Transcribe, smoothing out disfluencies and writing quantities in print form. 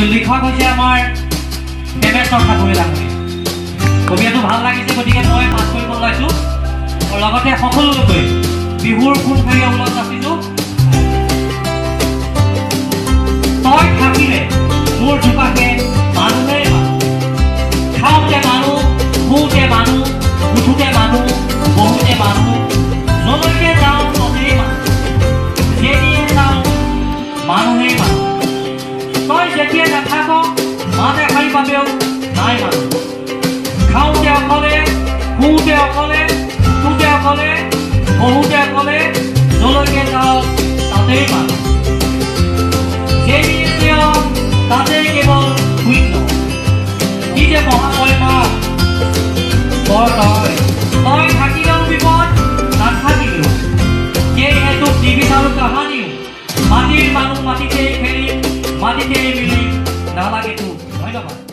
লিখক হৈছে আমাৰ প্ৰেমেশ্বৰ ঠাকুৰীয়া ডাঙৰীয়া। কবিতাটো ভাল লাগিছে, গতিকে মই পাঠ কৰিব ওলাইছোঁ আৰু লগতে সকলোলৈ বিহুৰ ফুল ফেৰিয়া ওলত নাচিছোঁ। তই থাকিলে মোৰ জোপাকে মানুহেই মানুহ, খাওঁতে মানুহ, শুওঁতে মানুহ, উঠোঁতে মানুহ, বহুতে মানুহ, যলৈকে যাওঁ ততেই মানুহ, যেনিয়ে যাওঁ মানুহেই মানুহ। তই যেতিয়া নাথাক মান এষাৰি বাবেও নাই মানুহ, খাওঁতে অকলে, শুওঁতে অকলে, উঠোঁতে অকলে, বহুতে অকলে, যলৈকে যাওঁ তাতেই মানুহ, যেনিয়ে যাওঁ তাতেই কেৱল শূন্য। কি যে মহাময় মা বৰ তই, তই থাকিলেও বিপদ, নাথাকিলেও। সেয়েহেতু টিভিত আৰু কাহানিও মাটিৰ মানুহ মাটিতেই খেলিম, মাটিতেই মিলিম, নালাগে তোক। ধন্যবাদ।